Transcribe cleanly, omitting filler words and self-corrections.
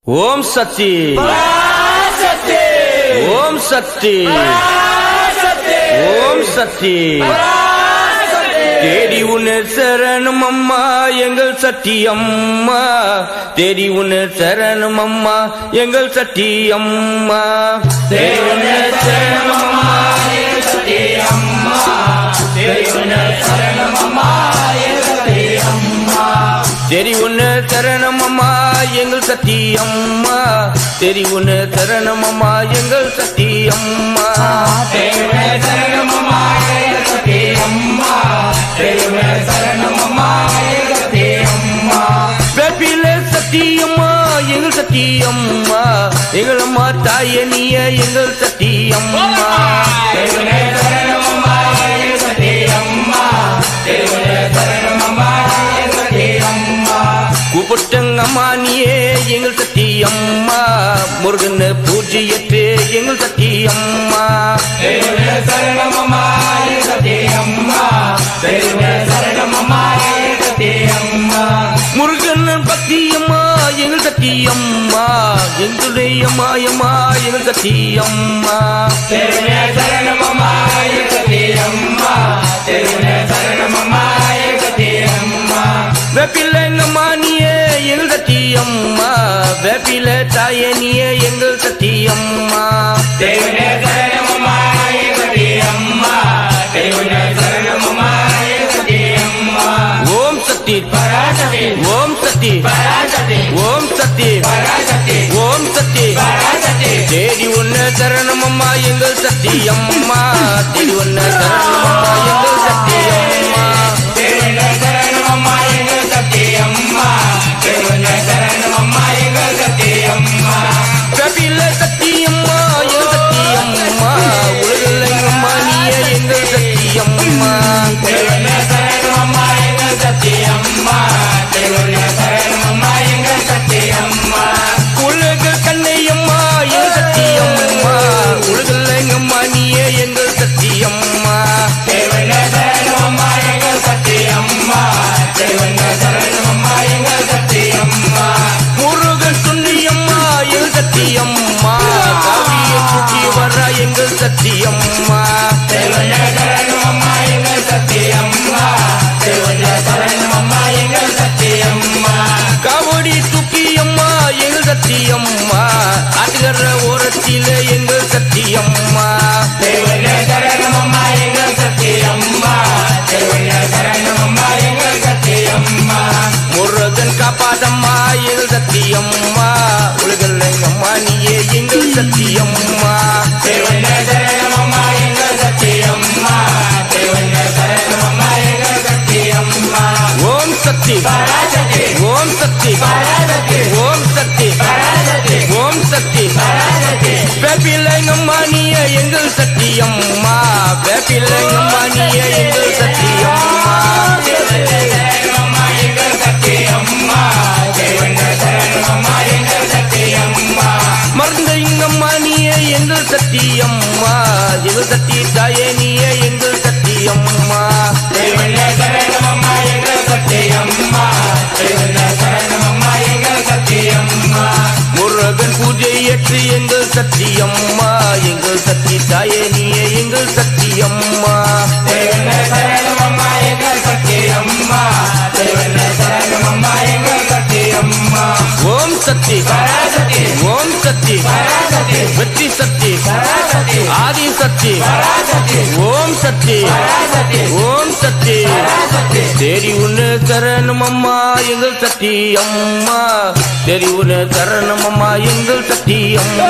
ओम सत्य ओम सत्य ओम सत्य तेरी उन्हें शरण मम्मा एंगल सत्य अम्मा तेरी उन्हें शरण मम्मा एंगल सत्य अम्मा तेरी उन्हें शरण मम्मा एंगल सत्य अम्मा तेरी उन्हें शरण मम्मा एंगल सत्य अम्मा तेरी उन्हें शरण मम्मा एंगल सत्य अम्मा तेरी उन्हें शरण मम्मा एंगल सत्य अम्मा तेरी उन्हें शरण मम्मा एंगल सत्य अम्मा तेरी उन्हें शरण मम्मा एंगल सत्य अम्मा वेपिले सत्य अम्मा एंगल सत्य अम्मा एंगल अम्मा ताये नीये एंगल सत्य अम्मा तेरी उन्हें शरण मम्मा एंगल सत्य अम्मा तेरी उन्हें शरण मम्मा एंगल सत्य अम्मा கூப்பிட்டங்கம்மா நீயே எங்கள் சக்தி அம்மா முருகன் பூஜையற்றே எங்கள் சக்தி அம்மா சரணமம்மா எங்கள் சக்தி அம்மா சரணமம்மா எங்கள் சக்தி அம்மா முருகன் பக்தி அம்மா எங்கள் சக்தி அம்மா எங்களுடைய மாயம்மா எங்கள் சக்தி அம்மா சரணமம்மா எங்கள் சக்தி அம்மா சரணமம்மா எங்கள் சக்தி அம்மா வெப்பிலங்கம்மா நீயே எங்கள் சக்தி அம்மா வேப்பில தாயே நீயே எங்கள் சக்தி அம்மா தேவனே சரணமம்மா எங்கள் சக்தி அம்மா தேவனே சரணமம்மா எங்கள் சக்தி அம்மா ஓம் சக்தி பராசக்தி ஓம் சக்தி பராசக்தி ஓம் சக்தி பராசக்தி ஓம் சக்தி பராசக்தி தேடி உன்னை சரணமம்மா எங்கள் சக்தி அம்மா தேடி உன்னை சரணமம்மா எங்கள் சக்தி அம்மா தேவனே சரணமம்மா எங்கள் சக்தி அம்மா தேவனே சரணமம்மா எங்கள் சக்தி அம்மா கபில சக்தி அம்மா எங்கள் சக்தி அம்மா உலகெங்கம்மா நீயே எங்கள் சக்தி அம்மா தேவனே சரணமம்மா எங்கள் சக்தி அம்மா தேவனே சரணமம்மா எங்கள் சக்தி அம்மா உலக கண்ணை அம்மா எங்கள் சக்தி அம்மா உலகெங்கம்மா நீயே எங்கள் சக்தி அம்மா தேவனே சரணமம்மா எங்கள் சக்தி அம்மா தேவனே சரணமம்மா எங்கள் சக்தி அம்மா முருகன் துணி அம்மா எங்கள் சக்தி அம்மா காவியை தூக்கி வர எங்கள் சக்தி அம்மா தேவனே சரணமம்மா எங்கள் சக்தி அம்மா தேவனே சரணமம்மா எங்கள் சக்தி அம்மா காவடி தூக்கி அம்மா எங்கள் சக்தி அம்மா ஆட்டுகர ஓரத்தில எங்கள் சக்தி அம்மா தேவனே சரணமம்மா எங்கள் சக்தி அம்மா தேவனே சரணமம்மா எங்கள் சக்தி அம்மா முருகன் காப்பாதம்மா எங்கள் சக்தி அம்மா உலகெங்கம்மா நீயே எங்கள் சக்தி அம்மா தேவனே சரணமம்மா எங்கள் சக்தி அம்மா தேவனே சரணமம்மா எங்கள் சக்தி அம்மா ஓம் சக்தி பராசக்தி ஓம் சக்தி பராசக்தி ஓம் சக்தி பராசக்தி ஓம் சக்தி பராசக்தி வேப்பிலங்கம்மா நீயே எங்கள் சக்தி அம்மா வேப்பிலங்கம்மா நீயே எங்கள் சக்தி அம்மா தேவனே சரணமம்மா எங்கள் சக்தி அம்மா தேவனே சரணமம்மா எங்கள் சக்தி அம்மா மறந்தங்கம்மா நீயே எங்கள் சக்தி அம்மா எங்கள் சக்தி தாயே நீயே எங்கள் சக்தி அம்மா தேவனே சரணமம்மா எங்கள் சக்தி அம்மா தேவனே சரணமம்மா எங்கள் சக்தி அம்மா முருகன் பூஜை ஏற்று எங்கள் சக்தி அம்மா எங்கள் சக்தி தாயே நீயே எங்கள் சக்தி அம்மா தேவனே சரணமம்மா எங்கள் சக்தி அம்மா தேவனே சரணமம்மா எங்கள் சக்தி அம்மா ஓம் சக்தி பராசக்தி ஓம் சக்தி பராசக்தி வெற்றி சக்தி பராசக்தி ஆதி சக்தி பராசக்தி ஓம் சக்தி பராசக்தி ஓம் சக்தி பராசக்தி தேடி உன்னை சரணமம்மா எங்கள் சக்தி அம்மா தேடி உன்னை சரணமம்மா எங்கள் சக்தி அம்மா